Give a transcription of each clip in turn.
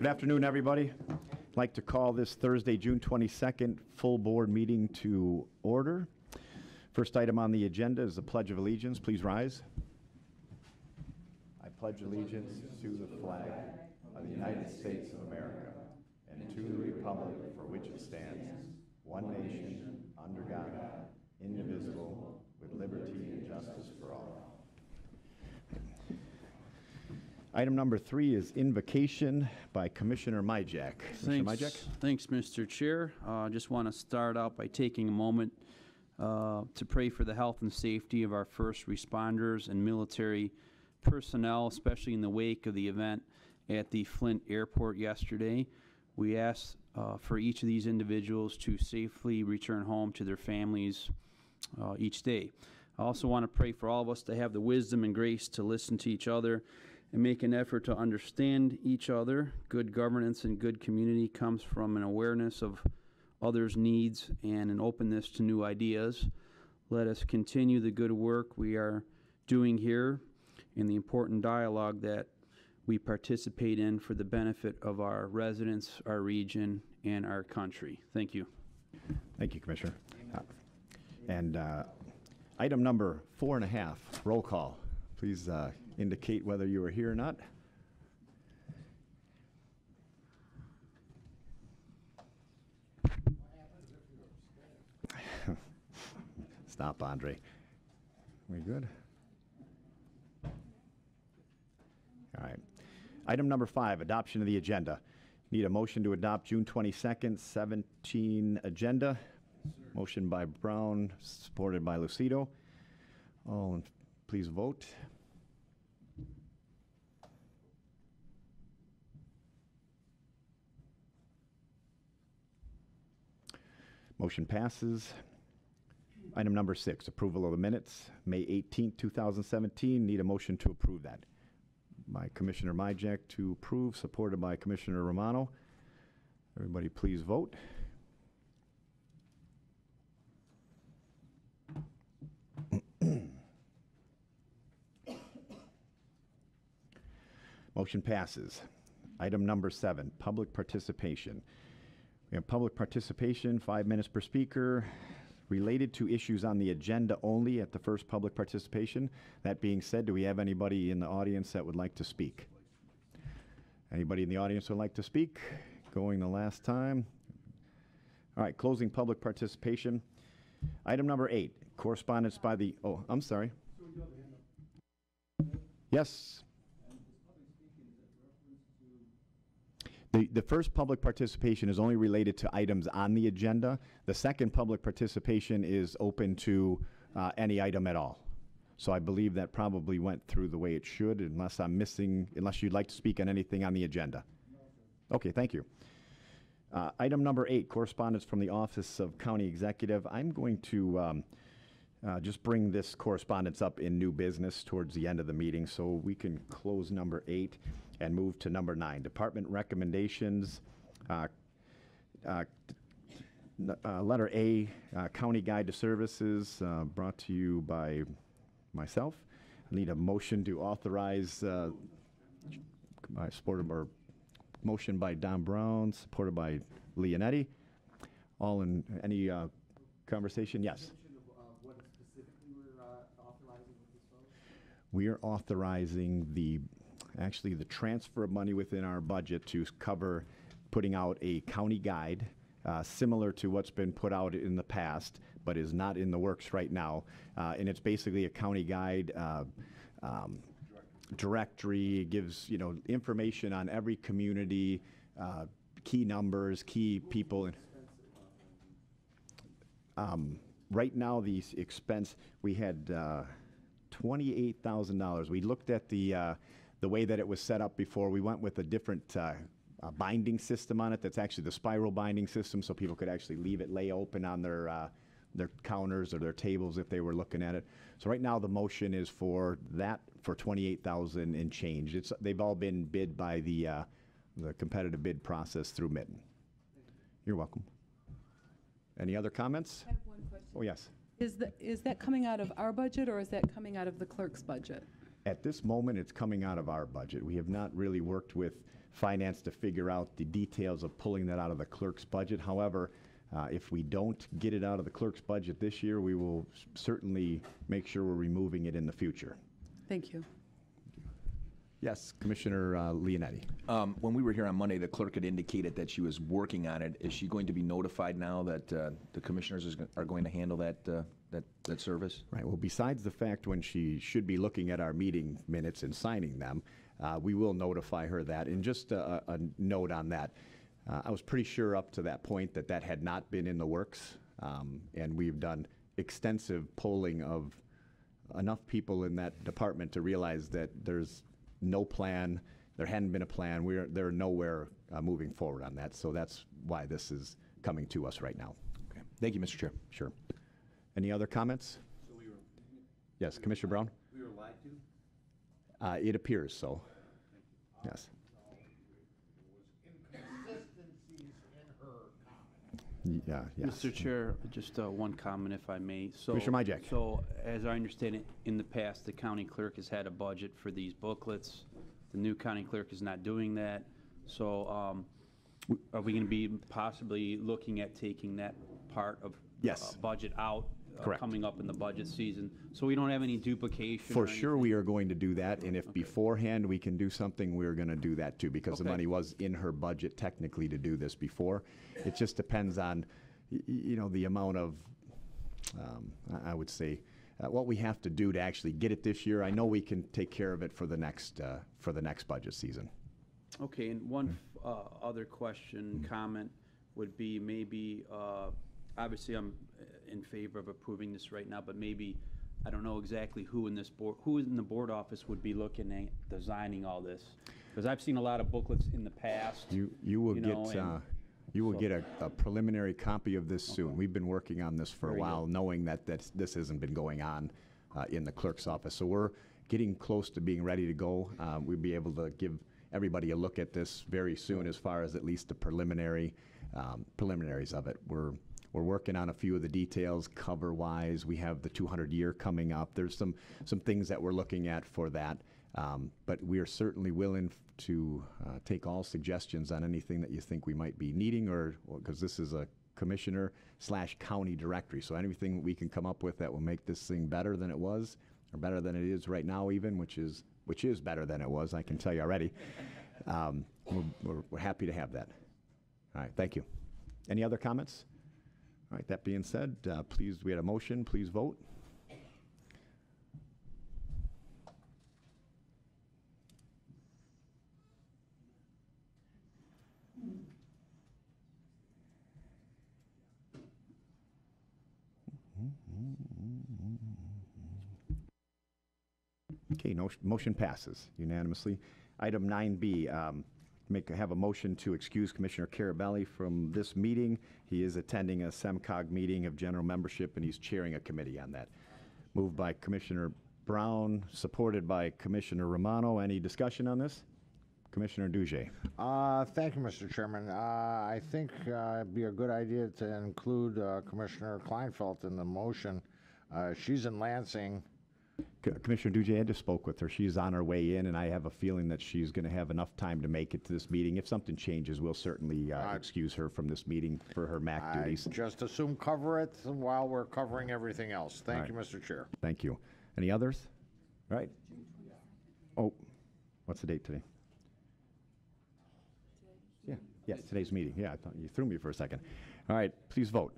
Good afternoon, everybody. I'd like to call this Thursday, June 22nd, full board meeting to order. First item on the agenda is the Pledge of Allegiance. Please rise. I pledge allegiance to the flag of the United States of America and to the republic for which it stands, one nation, under God, indivisible, with liberty and justice for all. Item number 3 is Invocation by Commissioner Myjack. Thanks, Mr. Chair. I just want to start out by taking a moment to pray for the health and safety of our first responders and military personnel, especially in the wake of the event at the Flint Airport yesterday. We ask for each of these individuals to safely return home to their families each day. I also want to pray for all of us to have the wisdom and grace to listen to each other and make an effort to understand each other. Good governance and good community comes from an awareness of others' needs and an openness to new ideas. Let us continue the good work we are doing here and the important dialogue that we participate in for the benefit of our residents, our region, and our country. Thank you. Thank you, Commissioner. And item number 4.5, roll call. Please indicate whether you are here or not. Stop, Andre. We good? All right. Item number 5, adoption of the agenda. Need a motion to adopt June 22nd, 17 agenda. Motion by Brown, supported by Lucido. Please vote. Motion passes. Item number 6, approval of the minutes, May 18th, 2017. Need a motion to approve that. By Commissioner Myjack to approve, supported by Commissioner Romano. Everybody please vote. Motion passes. Item number 7, public participation. We have public participation, 5 minutes per speaker, related to issues on the agenda only at the first public participation. That being said, do we have anybody in the audience that would like to speak? Anybody in the audience would like to speak? Going the last time. All right, closing public participation. Item number 8, correspondence by the, oh, I'm sorry. Yes. The first public participation is only related to items on the agenda. The second public participation is open to any item at all. So I believe that probably went through the way it should, unless I'm missing, unless you'd like to speak on anything on the agenda. Okay, thank you. Item number 8, correspondence from the Office of County Executive. I'm going to just bring this correspondence up in new business towards the end of the meeting so we can close number 8 and move to number 9. Department recommendations. Letter A, County Guide to Services, brought to you by myself. I need a motion to authorize, supported by motion by Don Brown, supported by Leonetti. All in any conversation? Yes. What specifically we're authorizing with this vote? We are authorizing actually the transfer of money within our budget to cover putting out a county guide similar to what's been put out in the past, but is not in the works right now. And it's basically a county guide directory. It gives information on every community, key numbers, key people. Right now, the expense, we had $28,000. We looked at the way that it was set up before. We went with a different binding system on it. That's actually the spiral binding system, so people could actually leave it lay open on their counters or their tables if they were looking at it. So right now the motion is for that for $28,000 and change. They've all been bid by the competitive bid process through Mitten. You're welcome. Any other comments? I have one question. Oh, yes. Is that coming out of our budget or is that coming out of the clerk's budget? At this moment, it's coming out of our budget. We have not really worked with finance to figure out the details of pulling that out of the clerk's budget. However, if we don't get it out of the clerk's budget this year, we will certainly make sure we're removing it in the future. Thank you. Yes, Commissioner Leonetti. When we were here on Monday, the clerk had indicated that she was working on it. Is she going to be notified now that the commissioners are going to handle that service? Right. Well, besides the fact when she should be looking at our meeting minutes and signing them, we will notify her that. And just a note on that, I was pretty sure up to that point that that had not been in the works. And we've done extensive polling of enough people in that department to realize that there's no plan. There hadn't been a plan. They're nowhere moving forward on that. So that's why this is coming to us right now. Okay. Thank you, Mr. Chair. Sure. Any other comments? So we were. Yes, Commissioner Brown? We were lied to? It appears so. Yes. Inconsistencies in her comment. Yeah, yes. Mr. Chair, just one comment if I may. So, Commissioner Majek. So, as I understand it, in the past, the county clerk has had a budget for these booklets. The new county clerk is not doing that. So, are we going to be possibly looking at taking that part of Yes. budget out Correct. coming up in the budget season, so we don't have any duplication? For or sure, anything? we are going to do that, and if beforehand we can do something, we're going to do that too, because the Okay. money was in her budget technically to do this before. It just depends on, you know, the amount of, I would say, what we have to do to actually get it this year. I know we can take care of it for the next budget season. Okay, and one other question, comment would be maybe, obviously I'm in favor of approving this right now, but maybe, I don't know exactly who in the board office would be looking at designing all this. Because I've seen a lot of booklets in the past. You will You know, and so- get a preliminary copy of this soon. We've been working on this for a Very while, good. knowing that this hasn't been going on in the clerk's office. So we're getting close to being ready to go. We'll be able to give everybody a look at this very soon, as far as at least the preliminaries of it. We're working on a few of the details cover-wise. We have the 200-year coming up. There's some things that we're looking at for that. But we are certainly willing to take all suggestions on anything that you think we might be needing, or because this is a commissioner/county directory. So anything we can come up with that will make this thing better than it was, or better than it is right now even, which is better than it was, I can tell you already. We're happy to have that. All right, thank you. Any other comments? All right, that being said, please, we had a motion, please vote. Okay, motion passes unanimously. Item 9B, have a motion to excuse Commissioner Carabelli from this meeting. He is attending a SEMCOG meeting of general membership, and he's chairing a committee on that. Moved by Commissioner Brown, supported by Commissioner Romano. Any discussion on this? Commissioner Duge. Thank you, Mr. Chairman. I think it'd be a good idea to include Commissioner Kleinfeld in the motion. She's in Lansing. Commissioner Duge, I just spoke with her. She's on her way in, and I have a feeling that she's going to have enough time to make it to this meeting. If something changes, we'll certainly excuse her from this meeting for her MAC I duties. just assume cover it while we're covering everything else. Thank you, Mr. Chair. Thank you. Any others? All right. Oh, what's the date today? Yeah, yes, today's meeting. Yeah, I thought you threw me for a second. All right, please vote.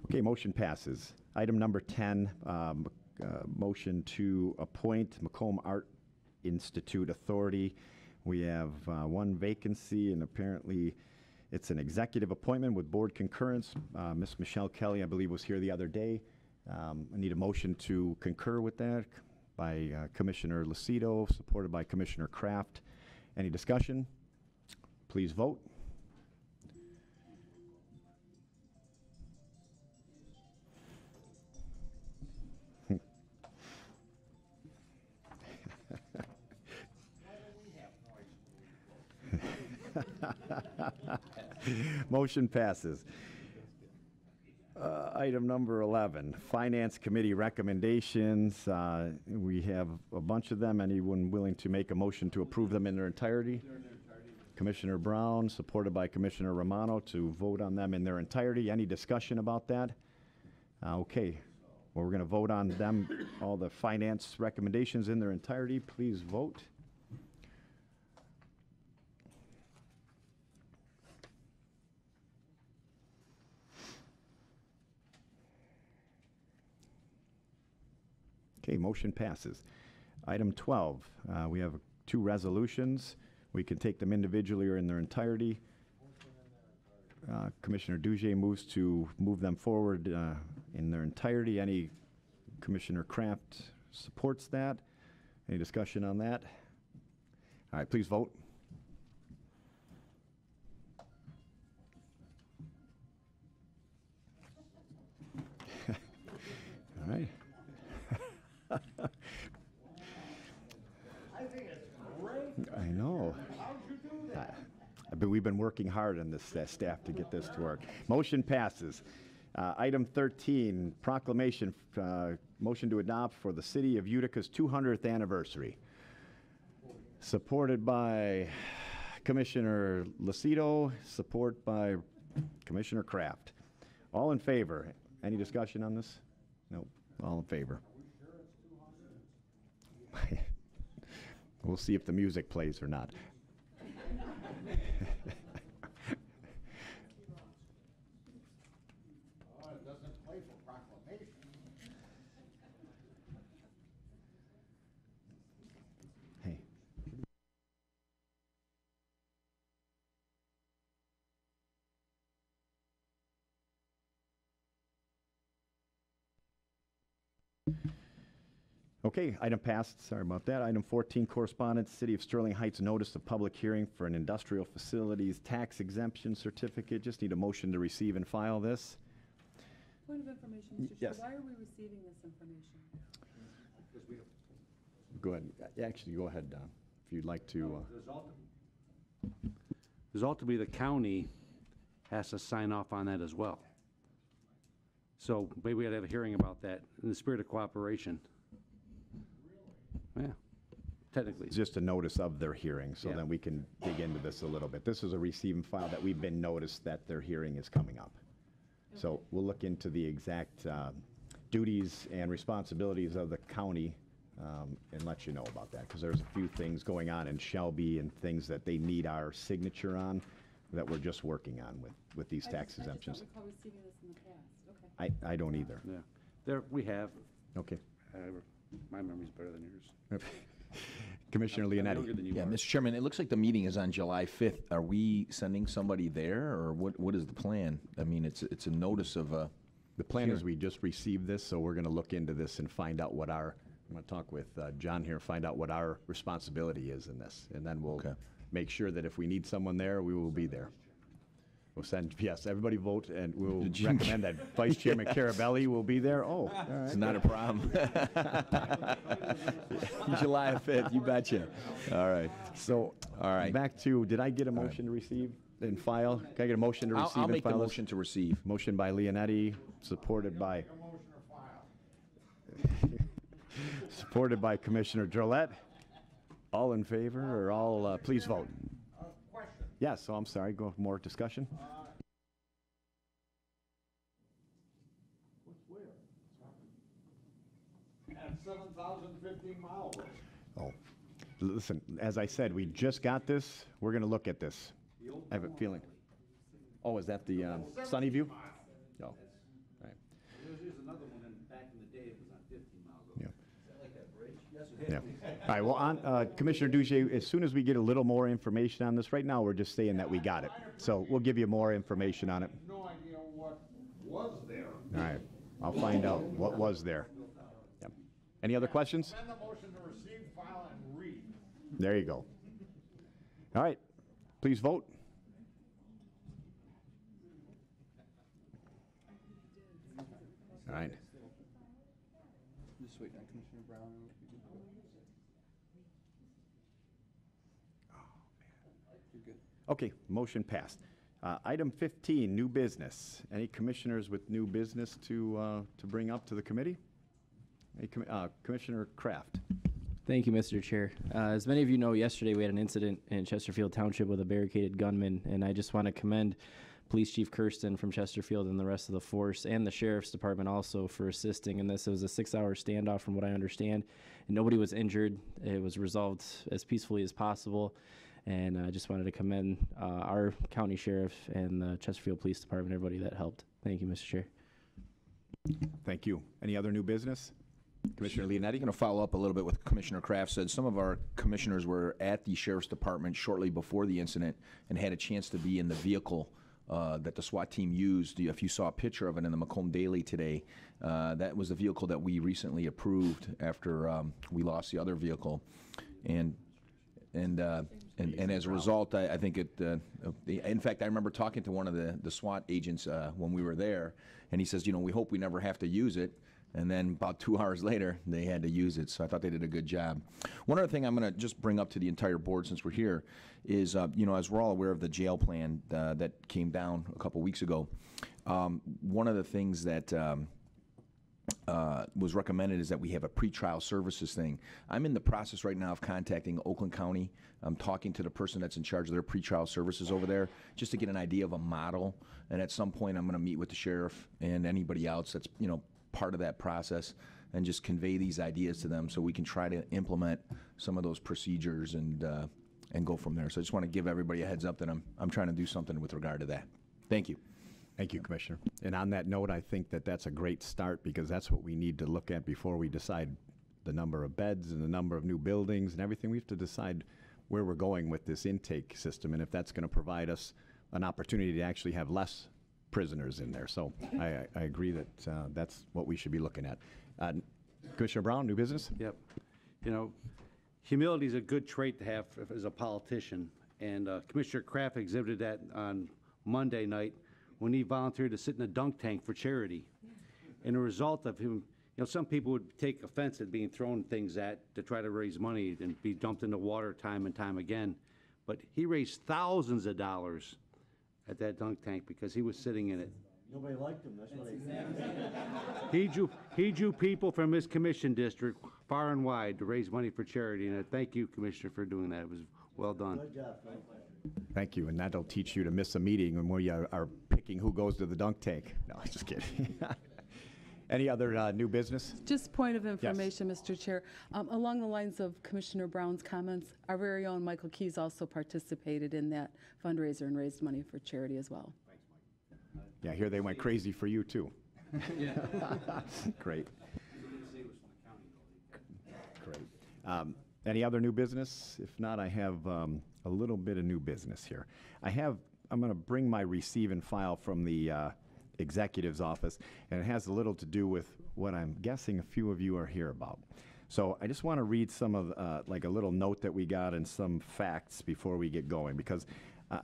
Okay, motion passes. Item number 10, motion to appoint Macomb Art Institute Authority. We have one vacancy, and apparently it's an executive appointment with board concurrence. Ms. Michelle Kelly, I believe, was here the other day. I need a motion to concur with that by Commissioner Lucido, supported by Commissioner Kraft. Any discussion? Please vote. Motion passes. item number 11, Finance Committee recommendations. We have a bunch of them. Anyone willing to make a motion to approve them in their entirety? Commissioner Brown, supported by Commissioner Romano, to vote on them in their entirety. Any discussion about that? Okay. Well, we're going to vote on them, all the finance recommendations in their entirety. Please vote. Okay, motion passes. Item 12, we have 2 resolutions. We can take them individually or in their entirety. Commissioner Duge moves to move them forward in their entirety. Any Commissioner Kraft supports that. Any discussion on that? All right, please vote. All right. I think it's great. I know. How'd you do that? We've been working hard on this staff to get this to work. Motion passes. Item 13, proclamation, motion to adopt for the City of Utica's 200th anniversary. Supported by Commissioner Lucido, support by Commissioner Kraft. All in favor? Any discussion on this? Nope. All in favor. We'll see if the music plays or not. Oh, it doesn't play for proclamation. Hey. Okay, item passed. Sorry about that. Item 14, correspondence. City of Sterling Heights notice of public hearing for an industrial facilities tax exemption certificate. Just need a motion to receive and file this. Point of information, Mr. Chair. Yes. Why are we receiving this information? Go ahead. Actually, go ahead, Don, if you'd like to. Because ultimately, the county has to sign off on that as well. So maybe we ought to have a hearing about that in the spirit of cooperation. Yeah, technically. It's just a notice of their hearing, so Yeah. then we can dig into this a little bit. This is a receive and file that we've been noticed that their hearing is coming up. So we'll look into the exact duties and responsibilities of the county and let you know about that, because there's a few things going on in Shelby and things that they need our signature on that we're just working on with these tax exemptions. I just don't recall receiving this in the past. Okay. I don't either. Yeah, there, we have. Okay. My memory's better than yours. Commissioner I'm younger Leonetti. than you Yeah, are. Mr. Chairman, it looks like the meeting is on July 5th. Are we sending somebody there, or what is the plan? I mean, it's a notice of The plan is we just received this, so we're going to look into this and find out what I'm going to talk with John here, find out what our responsibility is in this. And then we'll Okay. make sure that if we need someone there, we will be there. We'll send, yes, everybody vote, and we'll recommend that Vice Chairman Carabelli will be there. Oh, all right. It's not a problem. July 5th, you betcha. All right. So, All right. back to, did I get a motion to receive and file? Can I get a motion to receive I'll and make the file this? motion to receive. Motion by Leonetti, supported by, A motion to file. supported by Commissioner Drollet. All in favor, or all, please vote. Question. Yes, so I'm sorry, go more discussion? What's where? At 7,015 miles. Oh, listen, as I said, we just got this. We're going to look at this. I have a feeling. Oh, is that the Sunnyview? Oh, all right. There's another one, and back in the day, it was on 15 miles. Yeah. Yeah. All right, well, on, Commissioner Duge, as soon as we get a little more information on this, right now, we're just saying that we got it. So we'll give you more information on it. No idea what was there. All right, I'll find out what was there. Yep. Any other questions? Send the motion to receive, file, and read. There you go. All right, please vote. All right. Just wait on Commissioner Brown. You're good. Okay, motion passed. Item 15, new business. Any commissioners with new business to bring up to the committee? Commissioner Kraft. Thank you, Mr. Chair. As many of you know, yesterday we had an incident in Chesterfield Township with a barricaded gunman, and I just want to commend Police Chief Kirsten from Chesterfield and the rest of the force, and the Sheriff's Department also, for assisting in this. It was a 6-hour standoff from what I understand, and nobody was injured. It was resolved as peacefully as possible, and I just wanted to commend our county sheriff and the Chesterfield Police Department, everybody that helped. Thank you, Mr. Chair. Thank you. Any other new business? Commissioner Leonetti? I'm going to follow up a little bit with Commissioner Kraft said. Some of our commissioners were at the Sheriff's Department shortly before the incident and had a chance to be in the vehicle that the SWAT team used. If you saw a picture of it in the Macomb Daily today, that was the vehicle that we recently approved after we lost the other vehicle. And as a result, I think it, in fact, I remember talking to one of the SWAT agents when we were there, and he says, you know, we hope we never have to use it. And then about 2 hours later, they had to use it. So I thought they did a good job. One other thing I'm going to just bring up to the entire board since we're here is, you know, as we're all aware of the jail plan that came down a couple weeks ago, one of the things that was recommended is that we have a pretrial services thing. I'm in the process right now of contacting Oakland County. I'm talking to the person that's in charge of their pretrial services over there just to get an idea of a model. And at some point, I'm going to meet with the sheriff and anybody else that's, you know, part of that process and just convey these ideas to them so we can try to implement some of those procedures and go from there. So I just want to give everybody a heads up that I'm trying to do something with regard to that. Thank you. Thank you, Commissioner. And on that note, I think that that's a great start because that's what we need to look at before we decide the number of beds and the number of new buildings and everything. We have to decide where we're going with this intake system and if that's going to provide us an opportunity to actually have less prisoners in there. So I agree that that's what we should be looking at. Commissioner Brown, new business? Yep. You know, humility is a good trait to have as a politician, and Commissioner Kraft exhibited that on Monday night when he volunteered to sit in a dunk tank for charity. And the result of him, you know, some people would take offense at being thrown things at to try to raise money and be dumped into water time and time again. But he raised thousands of dollars at that dunk tank because he was sitting in it. Nobody liked him, that's why He drew people from his commission district far and wide to raise money for charity, and I thank you, Commissioner, for doing that. It was well done. Good job, Frank. Thank you, and that'll teach you to miss a meeting when we are picking who goes to the dunk tank. No, I'm just kidding. Any other new business? Just point of information, Mr. Chair. Along the lines of Commissioner Brown's comments, our very own Michael Keys also participated in that fundraiser and raised money for charity as well. Yeah, here they went crazy for you, too. Great. Great. Any other new business? If not, I have a little bit of new business here. I'm going to bring my receive and file from the executive's office, and it has a little to do with what I'm guessing a few of you are here about. So I just want to read some of, like a little note that we got and some facts before we get going, because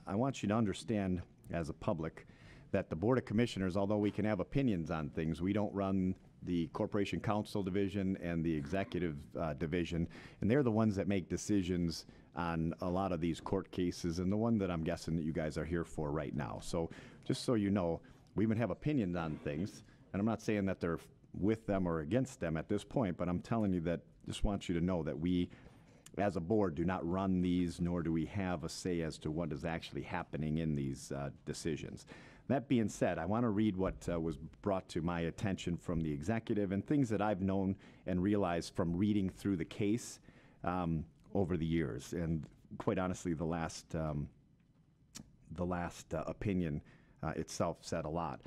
I want you to understand as a public that the Board of Commissioners, although we can have opinions on things, we don't run the Corporation Counsel Division and the Executive Division, and they're the ones that make decisions on a lot of these court cases, and the one that I'm guessing that you guys are here for right now. So just so you know, we even have opinions on things, and I'm not saying that they're with them or against them at this point, but I'm telling you that, just want you to know that we, as a board, do not run these, nor do we have a say as to what is actually happening in these decisions. That being said, I want to read what was brought to my attention from the executive and things that I've known and realized from reading through the case over the years. And quite honestly, the last opinion itself said a lot.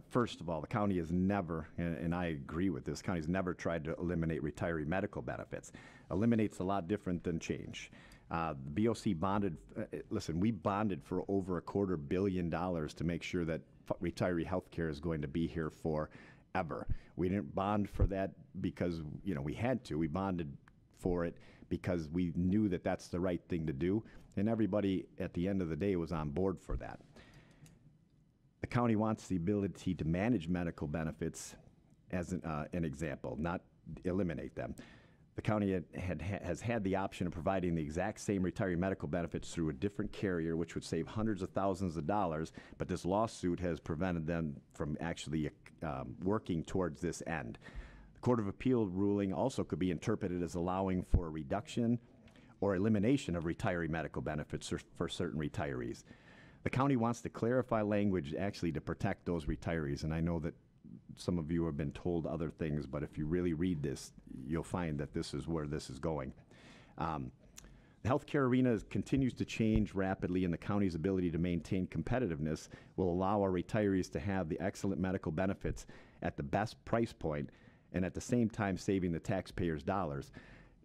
First of all, the county has never, and I agree with this, the county's never tried to eliminate retiree medical benefits. Eliminate's a lot different than change. The BOC bonded, listen, we bonded for over $250 million to make sure that retiree health care is going to be here forever. We didn't bond for that because, you know, we had to. We bonded for it because we knew that that's the right thing to do, and everybody at the end of the day was on board for that. The county wants the ability to manage medical benefits as an example, not eliminate them. The county has had the option of providing the exact same retiree medical benefits through a different carrier, which would save hundreds of thousands of dollars, but this lawsuit has prevented them from actually working towards this end. The Court of Appeal ruling also could be interpreted as allowing for a reduction or elimination of retiree medical benefits for certain retirees. The county wants to clarify language actually to protect those retirees, and I know that some of you have been told other things, but if you really read this, you'll find that this is where this is going. The healthcare arena continues to change rapidly, and the county's ability to maintain competitiveness will allow our retirees to have the excellent medical benefits at the best price point and at the same time saving the taxpayers' dollars,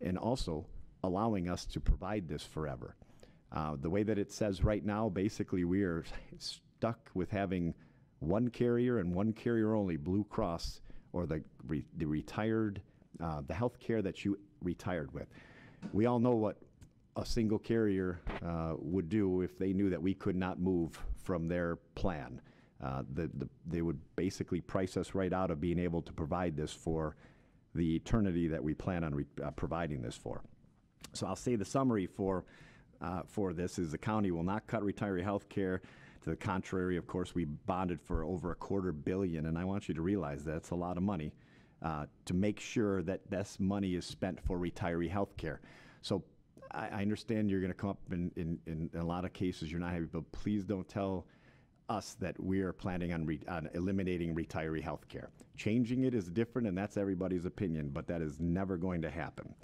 and also allowing us to provide this forever. The way that it says right now, basically we are stuck with having one carrier and one carrier only, Blue Cross, or the retired, the health care that you retired with. We all know what a single carrier would do if they knew that we could not move from their plan. They would basically price us right out of being able to provide this for the eternity that we plan on providing this for. So I'll say the summary for this is the county will not cut retiree health care. To the contrary, of course, we bonded for over $250 million, and I want you to realize that's a lot of money to make sure that this money is spent for retiree health care. So I understand you're going to come up in a lot of cases you're not happy, but please don't tell us that we are planning on eliminating retiree health care. Changing it is different, and that's everybody's opinion, but that is never going to happen.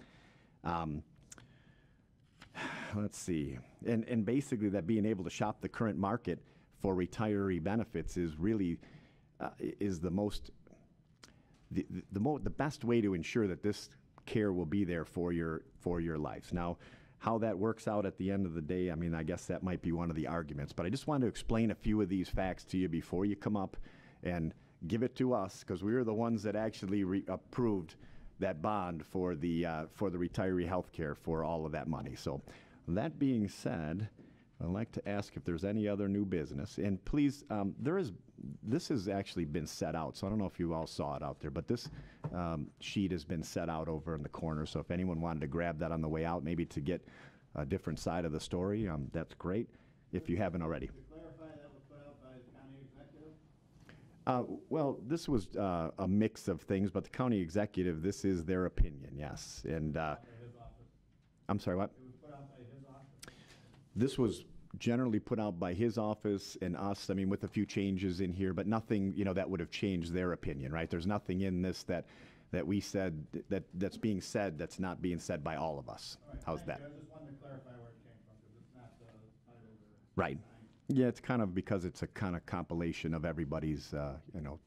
Let's see. And basically that being able to shop the current market for retiree benefits is really is the best way to ensure that this care will be there for your life. Now, how that works out at the end of the day, I mean, I guess that might be one of the arguments, but I just wanted to explain a few of these facts to you before you come up and give it to us, because we were the ones that actually approved that bond for the retiree health care for all of that money. So that being said, I'd like to ask if there's any other new business. And please, this has actually been set out, so I don't know if you all saw it out there, but this sheet has been set out over in the corner. So if anyone wanted to grab that on the way out, maybe to get a different side of the story, that's great, if you haven't already. To clarify, that was put out by the county executive? Well, this was a mix of things, but the county executive, this is their opinion, yes. And His office. I'm sorry, what? It was put out by his office? This was generally put out by his office and us, I mean, with a few changes in here, but nothing, that would have changed their opinion, right? There's nothing in this that we said, that's being said, that's not being said by all of us. All right, How's thank that? you. I just wanted to clarify where it came from, because it's not titled or. Right. Yeah, it's kind of because it's a kind of compilation of everybody's,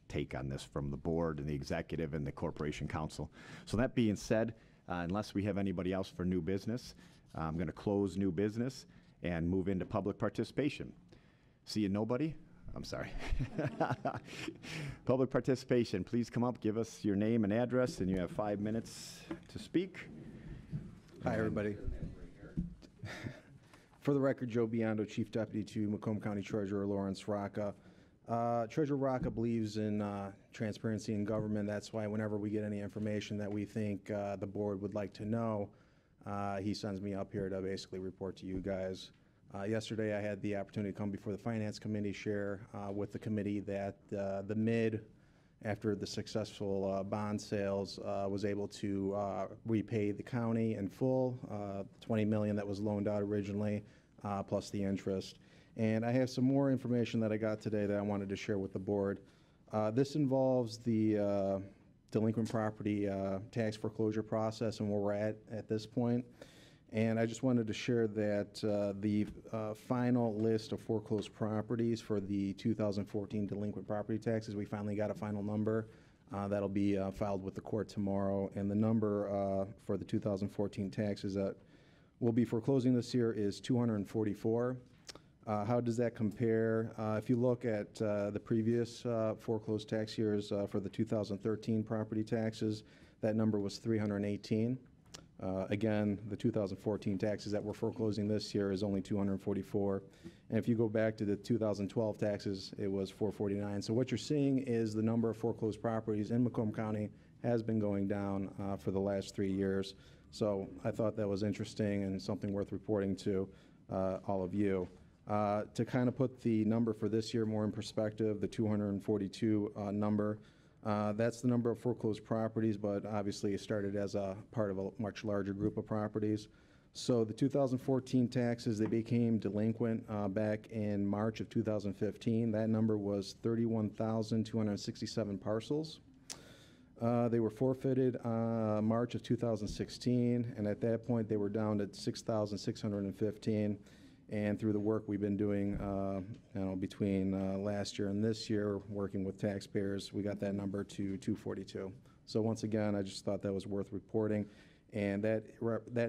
take on this from the board and the executive and the corporation council. So that being said, unless we have anybody else for new business, I'm going to close new business and move into public participation. Seeing nobody? I'm sorry. Public participation, please come up, give us your name and address, and you have 5 minutes to speak. Hi, everybody. For the record, Joe Biondo, Chief Deputy to Macomb County Treasurer Lawrence Rocca. Treasurer Rocca believes in transparency in government. That's why whenever we get any information that we think the board would like to know, he sends me up here to basically report to you guys. Yesterday, I had the opportunity to come before the Finance Committee, share with the committee that the MID, after the successful bond sales, was able to repay the county in full, $20 million that was loaned out originally, plus the interest. And I have some more information that I got today that I wanted to share with the board. This involves the delinquent property tax foreclosure process and where we're at this point. And I just wanted to share that the final list of foreclosed properties for the 2014 delinquent property taxes, we finally got a final number. That'll be filed with the court tomorrow. And the number for the 2014 taxes that will be foreclosing this year is 244. How does that compare? If you look at the previous foreclosed tax years for the 2013 property taxes, that number was 318. Again, the 2014 taxes that we're foreclosing this year is only 244. And if you go back to the 2012 taxes, it was 449. So what you're seeing is the number of foreclosed properties in Macomb County has been going down for the last 3 years. So I thought that was interesting and something worth reporting to all of you. To kind of put the number for this year more in perspective, the 242 number, that's the number of foreclosed properties, but obviously it started as a part of a much larger group of properties. So the 2014 taxes, they became delinquent back in March of 2015. That number was 31,267 parcels. They were forfeited March of 2016, and at that point they were down to 6,615. And through the work we've been doing, between last year and this year, working with taxpayers, we got that number to 242. So once again, I just thought that was worth reporting. And that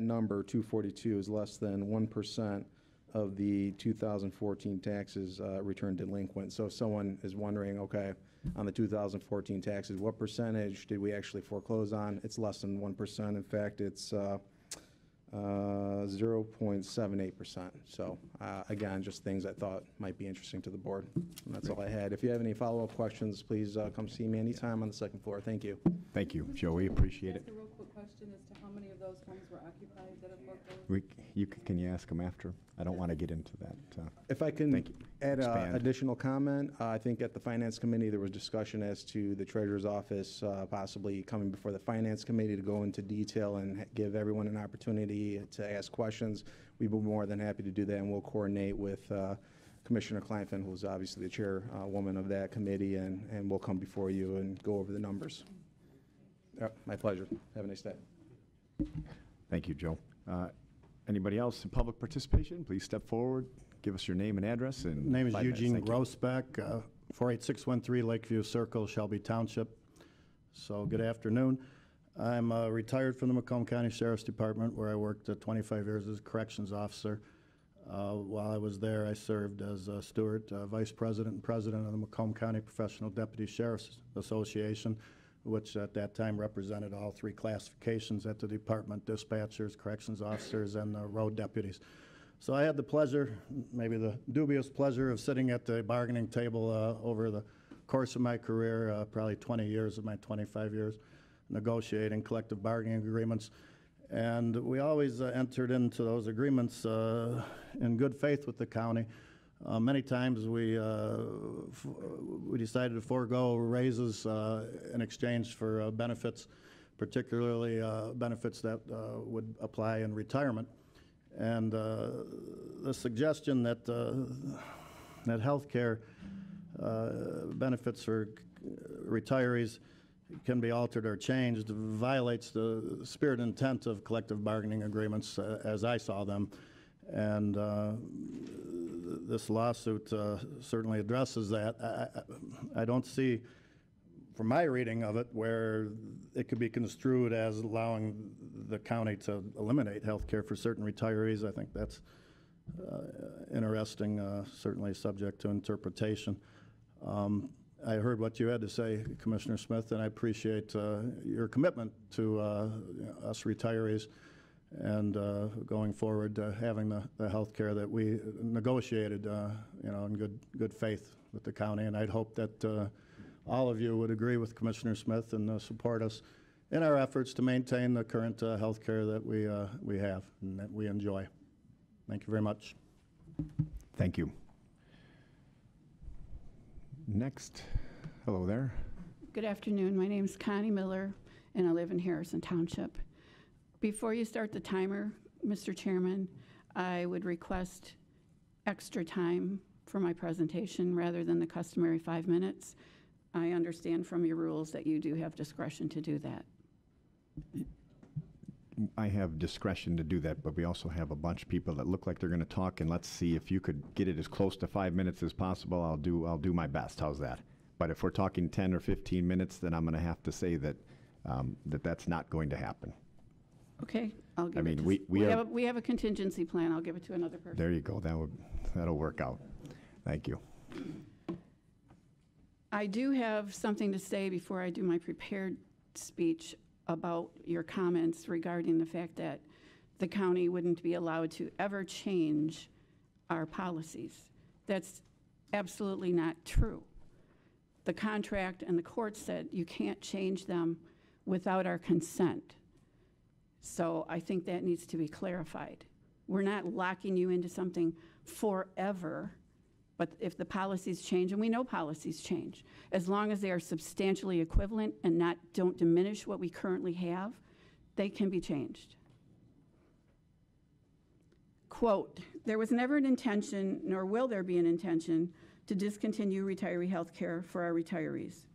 number, 242, is less than 1% of the 2014 taxes returned delinquent. So if someone is wondering, okay, on the 2014 taxes, what percentage did we actually foreclose on? It's less than 1%. In fact, it's 0.78%. So again, just things I thought might be interesting to the board. And that's all I had. If you have any follow-up questions, please come see me anytime on the second floor. Thank you. Thank you, Joey. Appreciate it. Just a real quick question as to how many of those homes were occupied that have foreclosed? Can you ask them after? I don't want to get into that. If I can Thank you. add an Expand. additional comment, I think at the Finance Committee there was discussion as to the Treasurer's Office possibly coming before the Finance Committee to go into detail and give everyone an opportunity to ask questions. We'd be more than happy to do that, and we'll coordinate with Commissioner Kleinfeld, who's obviously the chairwoman of that committee, and we'll come before you and go over the numbers. My pleasure. Have a nice day. Thank you, Joe. Anybody else in public participation? Please step forward, give us your name and address. And Name is 5 minutes. Eugene Thank you. Grossbeck, 48613 Lakeview Circle, Shelby Township. So good afternoon. I'm retired from the Macomb County Sheriff's Department, where I worked 25 years as a corrections officer. While I was there, I served as steward, vice president, and president of the Macomb County Professional Deputy Sheriff's Association, which at that time represented all 3 classifications at the department: dispatchers, corrections officers, and road deputies. So I had the pleasure, maybe the dubious pleasure, of sitting at the bargaining table over the course of my career, probably 20 years of my 25 years, negotiating collective bargaining agreements. And we always entered into those agreements in good faith with the county. Many times we decided to forego raises in exchange for benefits, particularly benefits that would apply in retirement. And the suggestion that that health care benefits for retirees can be altered or changed violates the spirit and intent of collective bargaining agreements as I saw them. And this lawsuit certainly addresses that. I don't see, from my reading of it, where it could be construed as allowing the county to eliminate health care for certain retirees. I think that's interesting, certainly subject to interpretation. I heard what you had to say, Commissioner Smith, and I appreciate your commitment to us retirees and going forward having the health care that we negotiated, in good faith with the county. And I'd hope that all of you would agree with Commissioner Smith and support us in our efforts to maintain the current health care that we have and that we enjoy. Thank you very much. Thank you. Next. Hello there. Good afternoon. My name is Connie Miller, and I live in Harrison Township. Before you start the timer, Mr. Chairman, I would request extra time for my presentation rather than the customary 5 minutes. I understand from your rules that you do have discretion to do that. I have discretion to do that, but we also have a bunch of people that look like they're going to talk, and let's see if you could get it as close to 5 minutes as possible. I'll do my best. How's that? But if we're talking 10 or 15 minutes, then I'm going to have to say that that's not going to happen. Okay, I'll give I it mean, to we have a contingency plan. I'll give it to another person. There you go. That'll work out. Thank you. I do have something to say before I do my prepared speech about your comments regarding the fact that the county wouldn't be allowed to ever change our policies. That's absolutely not true. The contract and the court said you can't change them without our consent. So I think that needs to be clarified. We're not locking you into something forever, but if the policies change, and we know policies change, as long as they are substantially equivalent and don't diminish what we currently have, they can be changed. Quote, "There was never an intention, nor will there be an intention, to discontinue retiree health care for our retirees."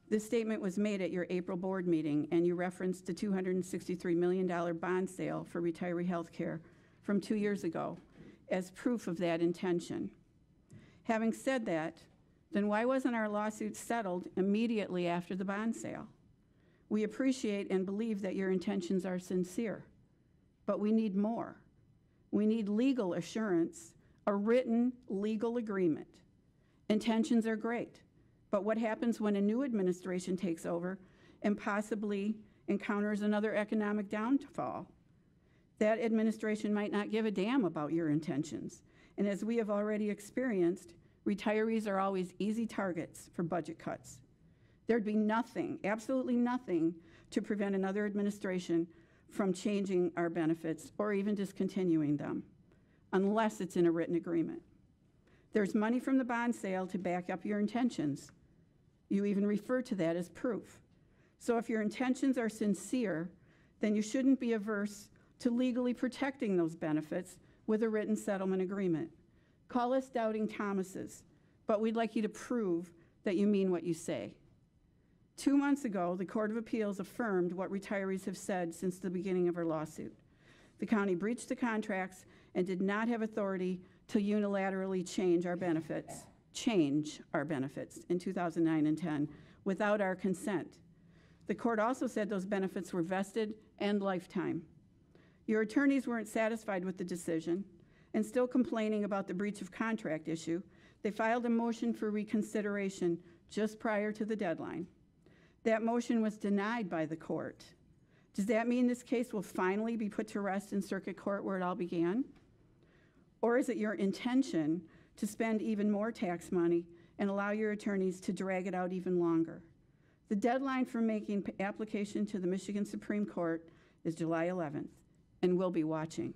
This statement was made at your April board meeting, and you referenced the $263 million bond sale for retiree health care from 2 years ago as proof of that intention. Having said that, then why wasn't our lawsuit settled immediately after the bond sale? We appreciate and believe that your intentions are sincere, but we need more. We need legal assurance, a written legal agreement. Intentions are great, but what happens when a new administration takes over and possibly encounters another economic downfall? That administration might not give a damn about your intentions. And as we have already experienced, retirees are always easy targets for budget cuts. There'd be nothing, absolutely nothing, to prevent another administration from changing our benefits or even discontinuing them, unless it's in a written agreement. There's money from the bond sale to back up your intentions. You even refer to that as proof. So if your intentions are sincere, then you shouldn't be averse to legally protecting those benefits with a written settlement agreement. Call us doubting Thomases, but we'd like you to prove that you mean what you say. 2 months ago, the Court of Appeals affirmed what retirees have said since the beginning of our lawsuit. The county breached the contracts and did not have authority to unilaterally change our benefits in 2009 and 10 without our consent. The court also said those benefits were vested and lifetime. Your attorneys weren't satisfied with the decision and still complaining about the breach of contract issue. They filed a motion for reconsideration just prior to the deadline. That motion was denied by the court. Does that mean this case will finally be put to rest in circuit court where it all began? Or is it your intention to spend even more tax money and allow your attorneys to drag it out even longer? The deadline for making application to the Michigan Supreme Court is July 11th, and we'll be watching.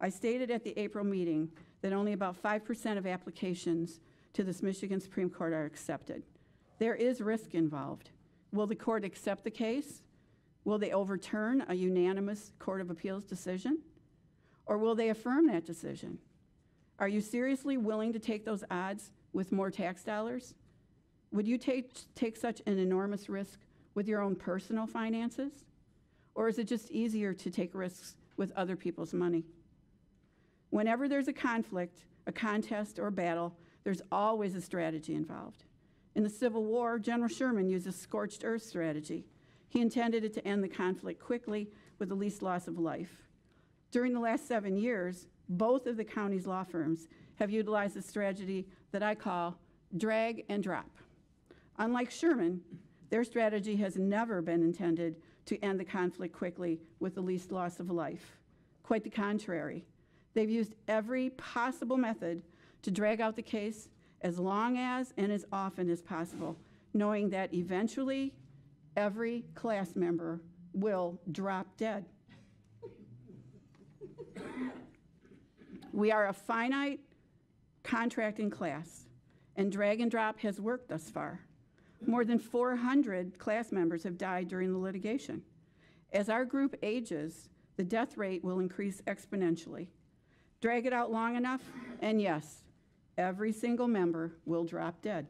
I stated at the April meeting that only about 5% of applications to this Michigan Supreme Court are accepted. There is risk involved. Will the court accept the case? Will they overturn a unanimous Court of Appeals decision? Or will they affirm that decision? Are you seriously willing to take those odds with more tax dollars? Would you take such an enormous risk with your own personal finances? Or is it just easier to take risks with other people's money? Whenever there's a conflict, a contest, or a battle, there's always a strategy involved. In the Civil War, General Sherman used a scorched earth strategy. He intended it to end the conflict quickly with the least loss of life. During the last 7 years, both of the county's law firms have utilized a strategy that I call drag and drop. Unlike Sherman, their strategy has never been intended to end the conflict quickly with the least loss of life. Quite the contrary. They've used every possible method to drag out the case as long as and as often as possible, knowing that eventually every class member will drop dead. We are a finite contracting class, and drag and drop has worked thus far. More than 400 class members have died during the litigation. As our group ages, the death rate will increase exponentially. Drag it out long enough, and yes, every single member will drop dead.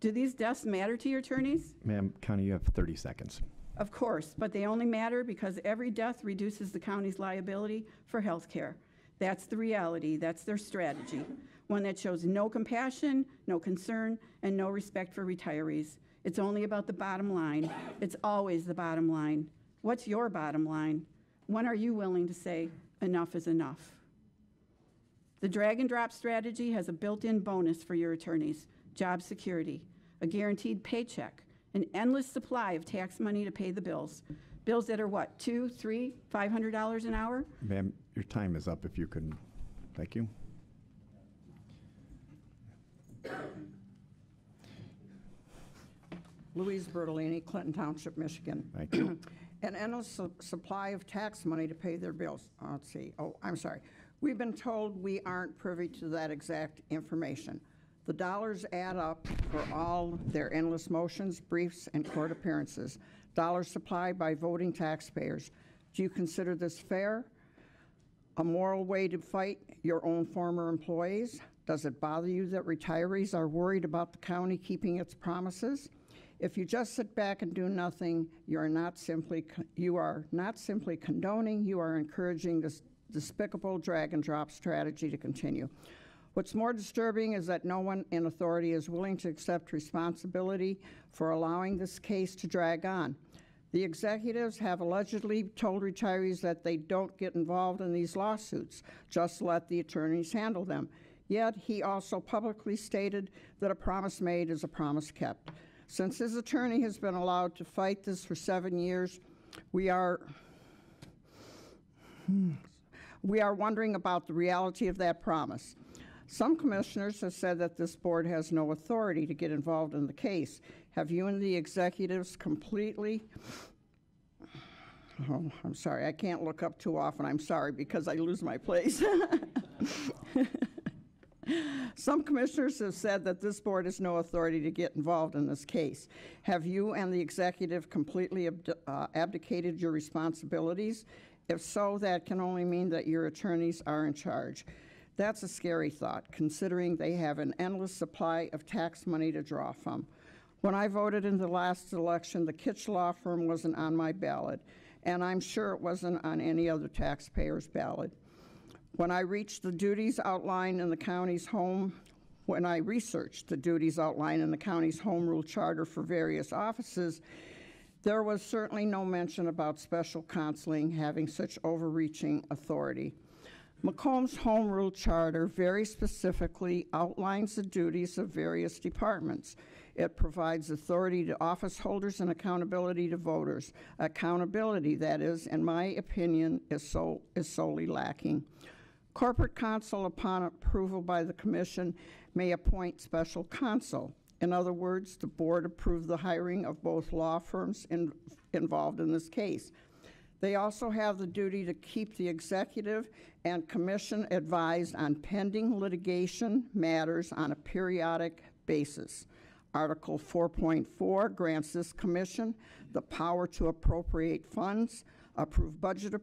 Do these deaths matter to your attorneys? Ma'am, County, you have 30 seconds. Of course, but they only matter because every death reduces the county's liability for health care. That's the reality. That's their strategy. One that shows no compassion, no concern, and no respect for retirees. It's only about the bottom line. It's always the bottom line. What's your bottom line? When are you willing to say enough is enough? The drag and drop strategy has a built-in bonus for your attorneys: job security, a guaranteed paycheck, an endless supply of tax money to pay the bills. Bills that are what, $200, $300, $500 an hour? Ma'am, your time is up if you can. Thank you. Louise Bertolini, Clinton Township, Michigan. Thank you. An endless supply of tax money to pay their bills. Let's see. Oh, I'm sorry. We've been told we aren't privy to that exact information. The dollars add up for all their endless motions, briefs, and court appearances. Dollars supplied by voting taxpayers. Do you consider this fair? A moral way to fight your own former employees? Does it bother you that retirees are worried about the county keeping its promises? If you just sit back and do nothing, you are not simply condoning, you are encouraging this despicable drag and drop strategy to continue. What's more disturbing is that no one in authority is willing to accept responsibility for allowing this case to drag on. The executives have allegedly told retirees that they don't get involved in these lawsuits, just let the attorneys handle them. Yet he also publicly stated that a promise made is a promise kept. Since his attorney has been allowed to fight this for 7 years, we are wondering about the reality of that promise. Some commissioners have said that this board has no authority to get involved in the case. Have you and the executives completely... Oh, I'm sorry, I can't look up too often. I'm sorry, because I lose my place. Some commissioners have said that this board has no authority to get involved in this case. Have you and the executive completely abdicated your responsibilities? If so, that can only mean that your attorneys are in charge. That's a scary thought, considering they have an endless supply of tax money to draw from. When I voted in the last election, the Kitch Law Firm wasn't on my ballot, and I'm sure it wasn't on any other taxpayer's ballot. When I reached the duties outlined in the county's when I researched the duties outlined in the county's home rule charter for various offices, there was certainly no mention about special counseling having such overreaching authority. Macomb's home rule charter very specifically outlines the duties of various departments. It provides authority to office holders and accountability to voters. Accountability, that is, in my opinion, is solely lacking. Corporate counsel, upon approval by the commission, may appoint special counsel. In other words, the board approved the hiring of both law firms involved in this case. They also have the duty to keep the executive and commission advised on pending litigation matters on a periodic basis. Article 4.4 grants this commission the power to appropriate funds, approve budget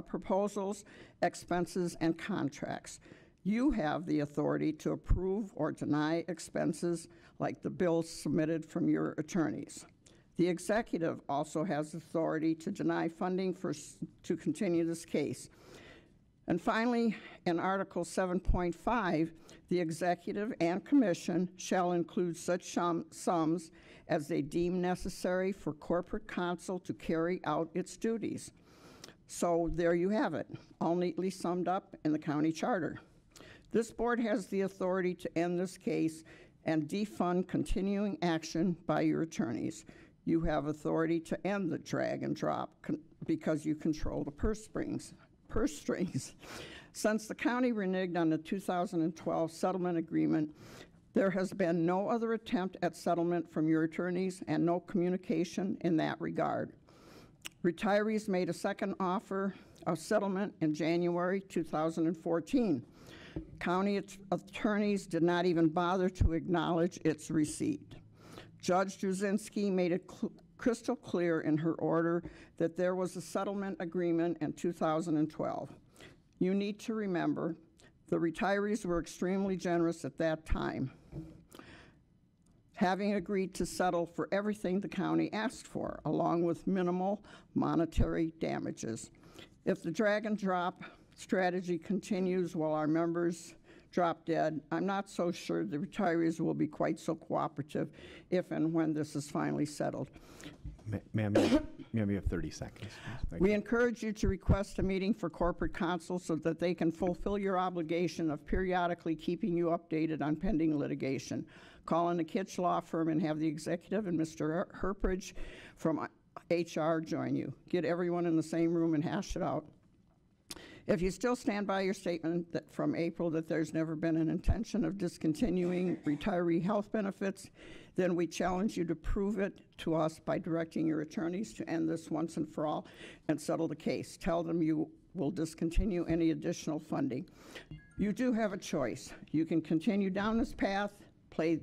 proposals, expenses, and contracts. You have the authority to approve or deny expenses like the bills submitted from your attorneys. The executive also has authority to deny funding to continue this case. And finally, in Article 7.5, the executive and commission shall include such sums as they deem necessary for corporate counsel to carry out its duties. So there you have it, all neatly summed up in the county charter. This board has the authority to end this case and defund continuing action by your attorneys. You have authority to end the drag and drop because you control the purse strings. Since the county reneged on the 2012 settlement agreement, there has been no other attempt at settlement from your attorneys and no communication in that regard. Retirees made a second offer of settlement in January 2014. County attorneys did not even bother to acknowledge its receipt. Judge Druzinski made it crystal clear in her order that there was a settlement agreement in 2012. You need to remember, the retirees were extremely generous at that time, having agreed to settle for everything the county asked for, along with minimal monetary damages. If the drag and drop strategy continues while our members drop dead, I'm not so sure the retirees will be quite so cooperative if and when this is finally settled. Ma'am, you have 30 seconds. We encourage you to request a meeting for corporate counsel so that they can fulfill your obligation of periodically keeping you updated on pending litigation. Call in the Kitch Law Firm and have the executive and Mr. Herpridge from HR join you. Get everyone in the same room and hash it out. If you still stand by your statement that from April that there's never been an intention of discontinuing retiree health benefits, then we challenge you to prove it to us by directing your attorneys to end this once and for all and settle the case. Tell them you will discontinue any additional funding. You do have a choice. You can continue down this path, play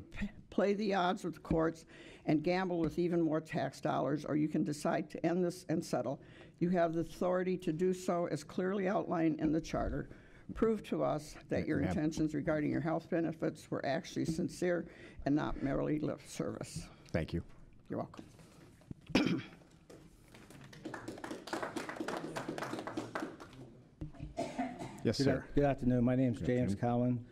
the odds with the courts, and gamble with even more tax dollars, or you can decide to end this and settle. You have the authority to do so as clearly outlined in the charter. Prove to us that your intentions regarding your health benefits were actually sincere and not merely lip service. Thank you. You're welcome. Yes, sir. Good afternoon. My name is James Cowan.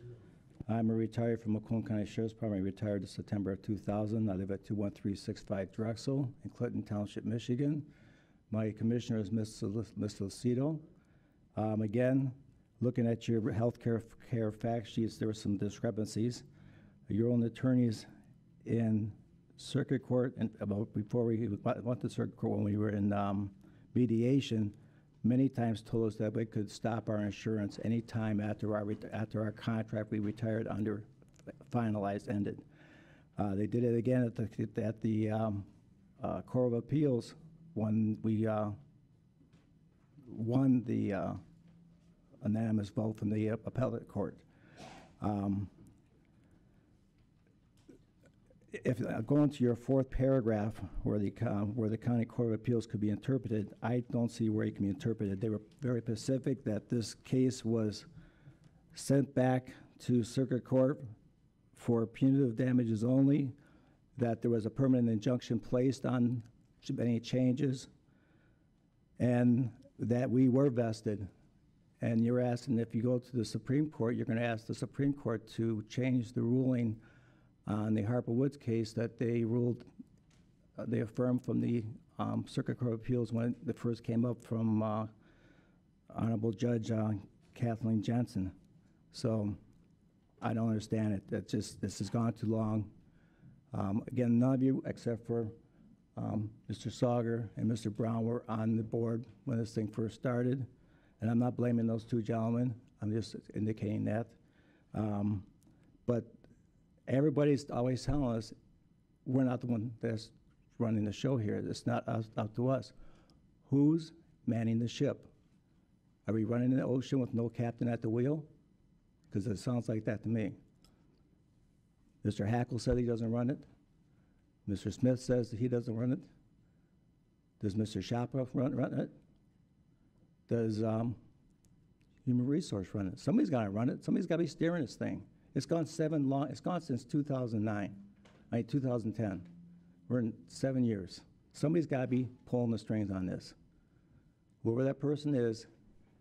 I'm a retired from Macomb County Sheriff's Department. I retired in September of 2000. I live at 21365 Drexel in Clinton Township, Michigan. My commissioner is Mr. Lucido. Again, looking at your health care fact sheets, there were some discrepancies. Your own attorneys in circuit court, and before we went to circuit court when we were in mediation, many times told us that we could stop our insurance any time after our contract we retired under finalized ended. They did it again at the Court of Appeals when we won the unanimous vote from the appellate court. If going to your fourth paragraph where the County Court of Appeals could be interpreted, I don't see where it can be interpreted. They were very specific that this case was sent back to circuit court for punitive damages only, that there was a permanent injunction placed on any changes, and that we were vested. And you're asking, if you go to the Supreme Court, you're going to ask the Supreme Court to change the ruling on the Harper Woods case that they ruled, they affirmed from the Circuit Court of Appeals when it first came up from Honorable Judge Kathleen Jensen. So I don't understand it. This has gone too long. Again, none of you except for Mr. Sauger and Mr. Brown were on the board when this thing first started. And I'm not blaming those two gentlemen. I'm just indicating that. But everybody's always telling us we're not the one that's running the show here. It's not up to us. Who's manning the ship? Are we running in the ocean with no captain at the wheel? Because it sounds like that to me. Mr. Hackle said he doesn't run it. Mr. Smith says that he doesn't run it. Does Mr. Shapa run it? Does Human Resource run it? Somebody's got to run it. Somebody's got to be steering this thing. It's gone it's gone since 2010. We're in 7 years. Somebody's got to be pulling the strings on this. Whoever that person is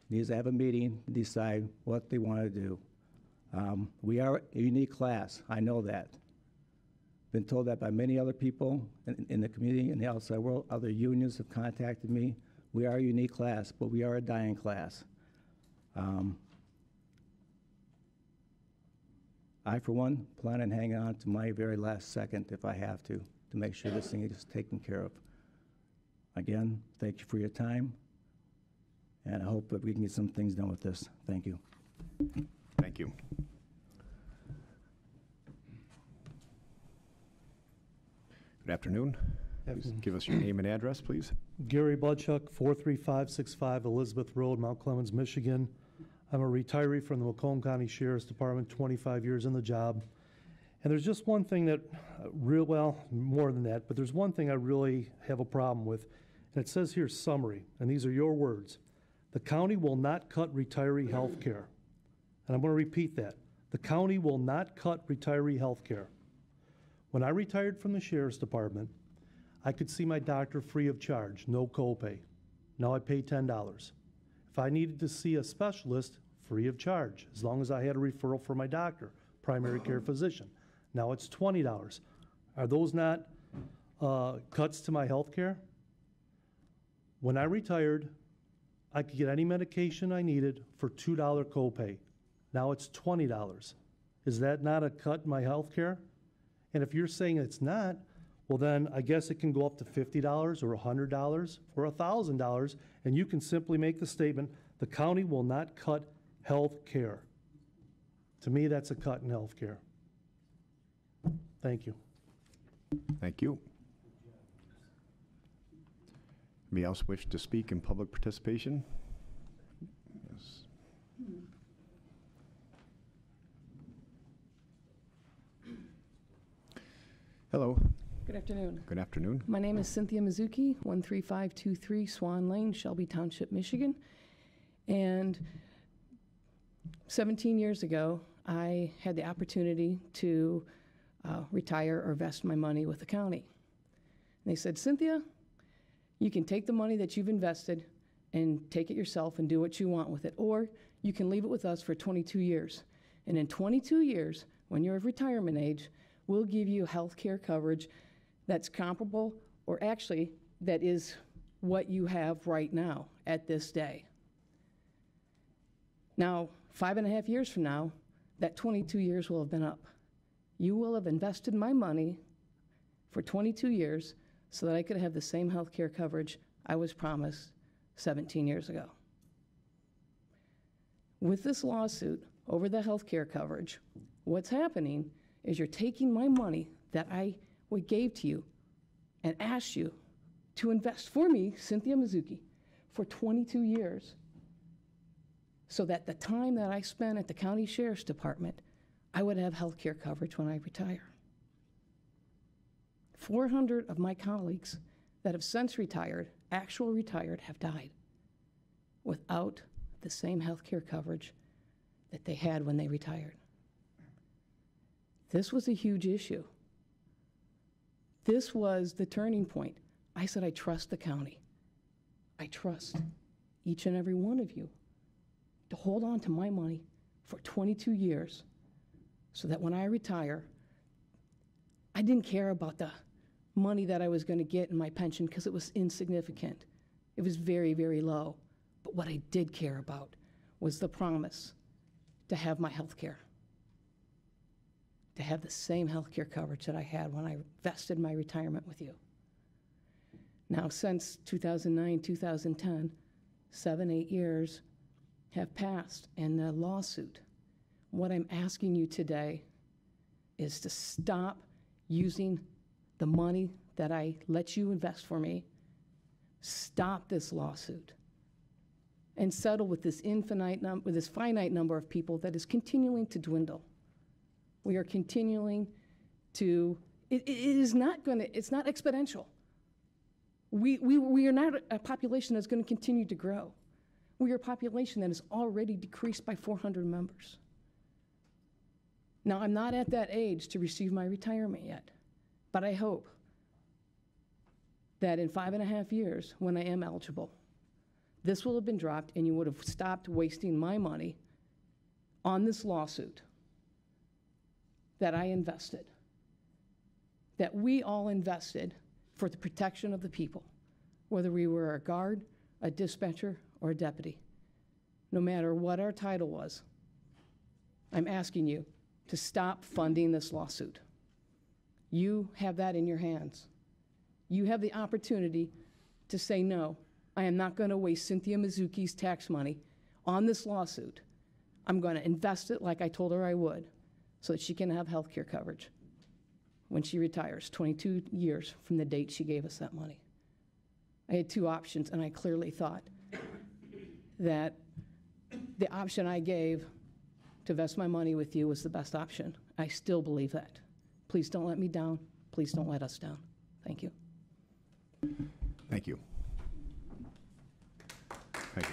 needs to have a meeting and decide what they want to do. We are a unique class. I know that. Been told that by many other people in the community and the outside world. Other unions have contacted me. We are a unique class, but we are a dying class. I, for one, plan on hanging on to my very last second if I have to make sure this thing is taken care of. Again, thank you for your time, and I hope that we can get some things done with this. Thank you. Thank you. Good afternoon. Please give us your name and address, please. Gary Bloodchuck, 43565 Elizabeth Road, Mount Clemens, Michigan. I'm a retiree from the Macomb County Sheriff's Department, 25 years in the job. And there's just one thing that, well, more than that, but there's one thing I really have a problem with. And it says here, summary, and these are your words. The county will not cut retiree health care. And I'm going to repeat that. The county will not cut retiree health care. When I retired from the Sheriff's Department, I could see my doctor free of charge, no copay. Now I pay $10. If I needed to see a specialist, free of charge, as long as I had a referral from my doctor, primary care physician. Now it's $20. Are those not cuts to my health care? When I retired, I could get any medication I needed for $2 copay. Now it's $20. Is that not a cut in my health care? And if you're saying it's not, well then I guess it can go up to $50 or $100 or $1,000, and you can simply make the statement, The county will not cut health care. To me, that's a cut in health care. Thank you. Thank you. Anybody else wish to speak in public participation? Yes. Hello. Good afternoon. Good afternoon. My name is Cynthia Mizuki, 13523 Swan Lane, Shelby Township, Michigan. And 17 years ago, I had the opportunity to retire or vest my money with the county. And they said, Cynthia, you can take the money that you've invested and take it yourself and do what you want with it, or you can leave it with us for 22 years. And in 22 years, when you're of retirement age, we'll give you health care coverage that's comparable, or actually that is what you have right now at this day. Now, 5.5 years from now, that 22 years will have been up. You will have invested my money for 22 years so that I could have the same health care coverage I was promised 17 years ago. With this lawsuit over the health care coverage, what's happening is you're taking my money that I gave to you and asked you to invest for me, Cynthia Mizuki, for 22 years, so that the time that I spent at the county sheriff's department, I would have health care coverage when I retire. 400 of my colleagues that have since retired, actual retired, have died without the same health care coverage that they had when they retired. This was a huge issue. This was the turning point. I said, I trust the county. I trust each and every one of you to hold on to my money for 22 years so that when I retire, I didn't care about the money that I was going to get in my pension because it was insignificant. It was very, very low. But what I did care about was the promise to have my health care, to have the same health care coverage that I had when I vested my retirement with you. Now, since 2009, 2010, 7-8 years have passed, and the lawsuit, what I'm asking you today is to stop using the money that I let you invest for me, stop this lawsuit, and settle with this finite number of people that is continuing to dwindle. We are continuing to, it's not exponential. We are not a population that's going to continue to grow. We are a population that has already decreased by 400 members. Now, I'm not at that age to receive my retirement yet, but I hope that in 5.5 years, when I am eligible, this will have been dropped and you would have stopped wasting my money on this lawsuit that I invested, that we all invested for the protection of the people, whether we were a guard, a dispatcher, or a deputy. No matter what our title was, I'm asking you to stop funding this lawsuit. You have that in your hands. You have the opportunity to say, no, I am not going to waste Cynthia Mizuki's tax money on this lawsuit. I'm going to invest it like I told her I would so that she can have health care coverage when she retires, 22 years from the date she gave us that money. I had two options, and I clearly thought that the option I gave to vest my money with you was the best option. I still believe that. Please don't let me down. Please don't let us down. Thank you. Thank you. Thank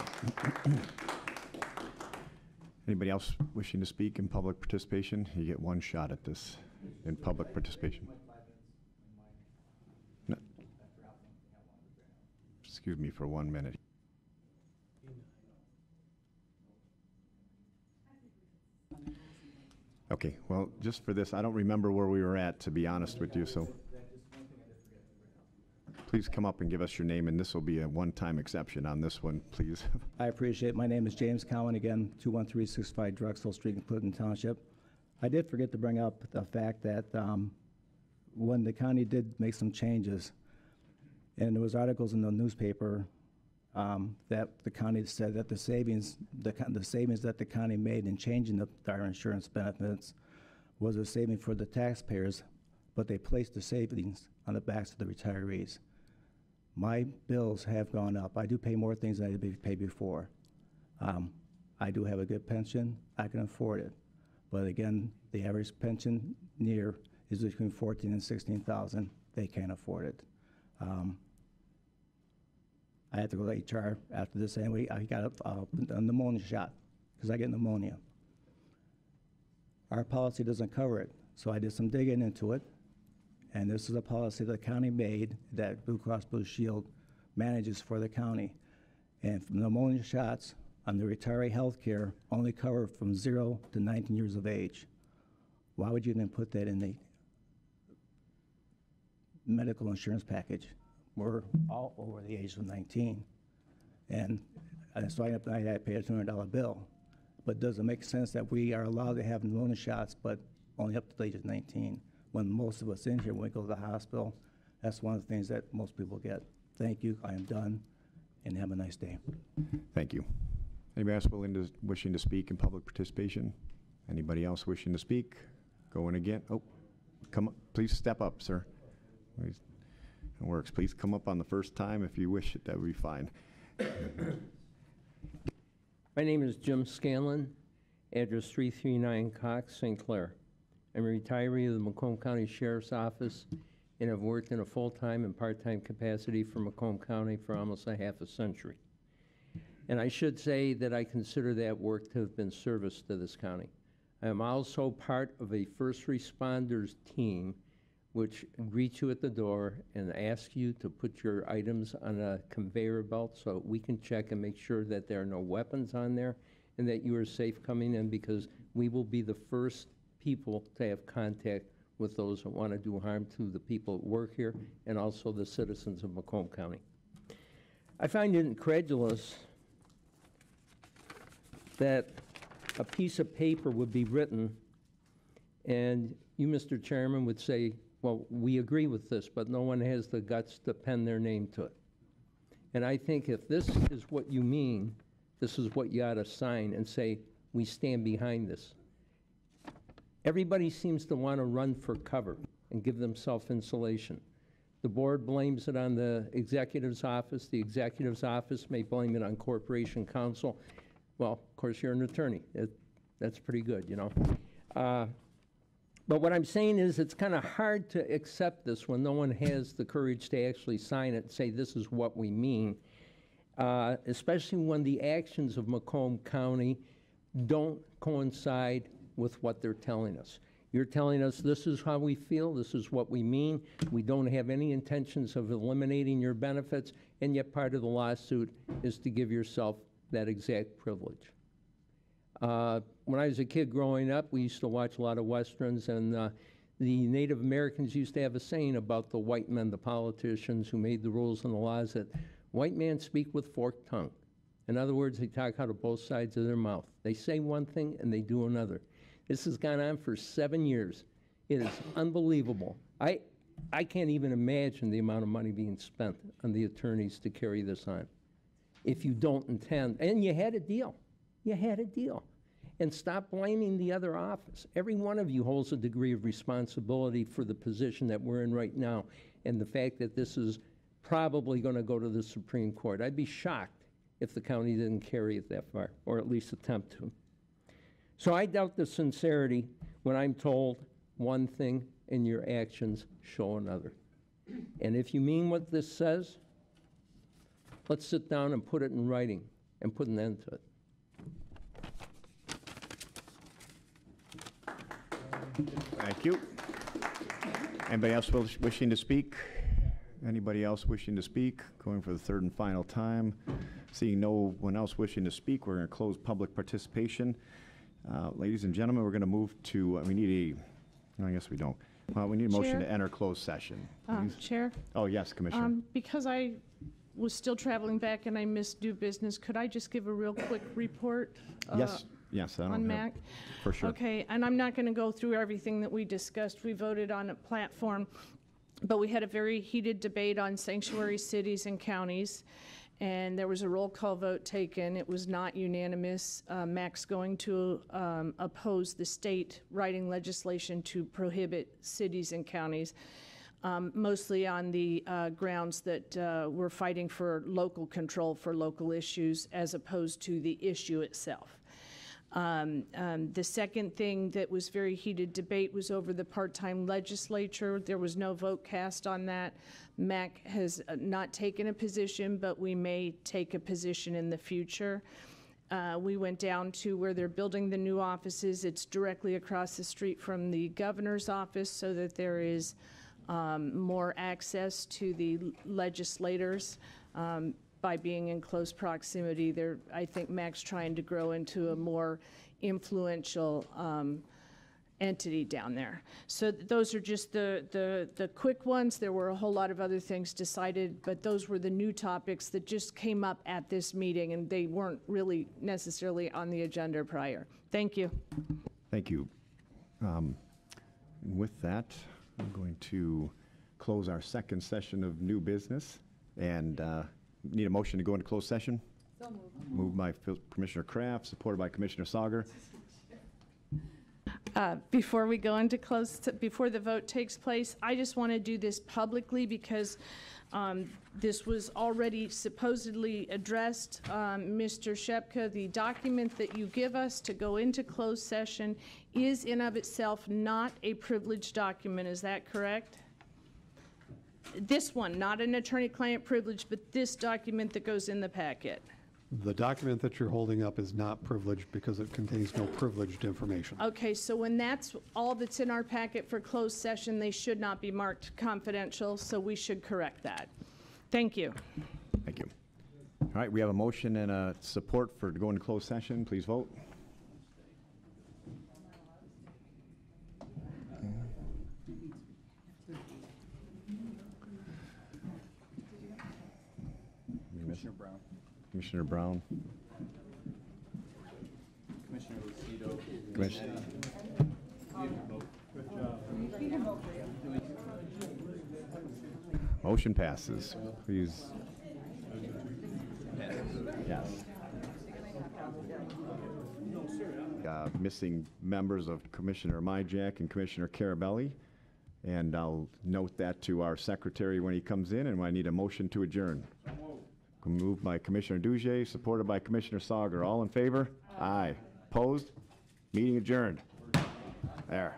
you. Anybody else wishing to speak in public participation? You get one shot at this in public participation. No. Excuse me for 1 minute. Okay, well, just for this, I don't remember where we were at, to be honest with you, so please come up and give us your name, and this will be a one-time exception on this one, please. I appreciate it. My name is James Cowan, again, 21365 Drexel Street in Clinton Township. I did forget to bring up the fact that when the county did make some changes, and there was articles in the newspaper that the county said that the savings that the county made in changing our insurance benefits was a saving for the taxpayers, but they placed the savings on the backs of the retirees. My bills have gone up. I do pay more things than I did pay before. I do have a good pension. I can afford it. But again, the average pension near is between 14 and 16,000. They can't afford it. I have to go to HR after this anyway. I got a pneumonia shot because I get pneumonia. Our policy doesn't cover it, so I did some digging into it, and this is a policy the county made that Blue Cross Blue Shield manages for the county. And pneumonia shots on the retiree health care only cover from 0 to 19 years of age. Why would you even put that in the medical insurance package? We're all over the age of 19. And so I had to pay a $200 bill. But does it make sense that we are allowed to have pneumonia shots, but only up to the age of 19? When most of us in here, when we go to the hospital, that's one of the things that most people get. Thank you, I am done, and have a nice day. Thank you. Anybody else wishing to speak in public participation? Anybody else wishing to speak? Going again? Oh, come up. Please step up, sir. Please. It works. Please come up on the first time if you wish it. That would be fine. My name is Jim Scanlon, address 339 Cox, St. Clair. I'm a retiree of the Macomb County Sheriff's Office and have worked in a full-time and part-time capacity for Macomb County for almost a half a century. And I should say that I consider that work to have been service to this county. I am also part of a first responders team which greets you at the door and asks you to put your items on a conveyor belt so we can check and make sure that there are no weapons on there and that you are safe coming in, because we will be the first people to have contact with those that want to do harm to the people that work here and also the citizens of Macomb County. I find it incredulous that a piece of paper would be written and you, Mr. Chairman, would say, well, we agree with this, but no one has the guts to pen their name to it. And I think if this is what you mean, this is what you ought to sign and say, we stand behind this. Everybody seems to want to run for cover and give themselves insulation. The board blames it on the executive's office. The executive's office may blame it on corporation counsel. Well, of course, you're an attorney. That's pretty good, you know. But what I'm saying is it's kind of hard to accept this when no one has the courage to actually sign it and say this is what we mean, especially when the actions of Macomb County don't coincide with what they're telling us. You're telling us this is how we feel, this is what we mean, we don't have any intentions of eliminating your benefits, and yet part of the lawsuit is to give yourself that exact privilege. When I was a kid growing up, we used to watch a lot of Westerns, and the Native Americans used to have a saying about the white men, the politicians who made the rules and the laws, that white men speak with forked tongue. In other words, they talk out of both sides of their mouth. They say one thing and they do another. This has gone on for 7 years. It is unbelievable. I can't even imagine the amount of money being spent on the attorneys to carry this on. If you don't intend, and you had a deal. You had a deal. And stop blaming the other office. Every one of you holds a degree of responsibility for the position that we're in right now and the fact that this is probably going to go to the Supreme Court. I'd be shocked if the county didn't carry it that far, or at least attempt to. So I doubt the sincerity when I'm told one thing and your actions show another. And if you mean what this says, let's sit down and put it in writing and put an end to it. Thank you. Anybody else wishing to speak? Anybody else wishing to speak? Going for the third and final time. Seeing no one else wishing to speak, we're going to close public participation. Ladies and gentlemen, we're going to move to, we need I guess we don't. Well, we need a motion to enter closed session. Chair? Oh, yes, Commissioner. Because I was still traveling back and I missed due business, could I just give a real quick report? Yes, I don't on MAC? For sure. Okay, and I'm not going to go through everything that we discussed. We voted on a platform, but we had a very heated debate on sanctuary cities and counties. and there was a roll call vote taken. It was not unanimous. Mac's going to oppose the state writing legislation to prohibit cities and counties, mostly on the grounds that we're fighting for local control for local issues as opposed to the issue itself. The second thing that was very heated debate was over the part-time legislature. There was no vote cast on that. Mac has not taken a position, but we may take a position in the future. We went down to where they're building the new offices. It's directly across the street from the governor's office, so that there is more access to the legislators. By being in close proximity, I think Mac's trying to grow into a more influential entity down there. So those are just the quick ones. There were a whole lot of other things decided, but those were the new topics that just came up at this meeting, and they weren't really necessarily on the agenda prior. Thank you. Thank you. With that, I'm going to close our second session of new business, and need a motion to go into closed session? So moved. Moved by Commissioner Kraft, supported by Commissioner Sauger. Before we go into before the vote takes place, I just want to do this publicly because this was already supposedly addressed. Mr. Shepka, the document that you give us to go into closed session is in of itself not a privileged document. Is that correct? This one, not an attorney-client privilege, but this document that goes in the packet. The document that you're holding up is not privileged because it contains no privileged information. Okay, so when that's all that's in our packet for closed session, they should not be marked confidential, so we should correct that. Thank you. Thank you. All right, we have a motion and a support for to go into closed session. Please vote. Commissioner Brown. Commissioner Brown. Commissioner Lucido. Commissioner. Motion passes. Please. Yes. Missing members of Commissioner Myjack and Commissioner Carabelli. And I'll note that to our secretary when he comes in, and I need a motion to adjourn. Moved by Commissioner Duge, supported by Commissioner Sauger. All in favor? Aye. Opposed? Meeting adjourned. There.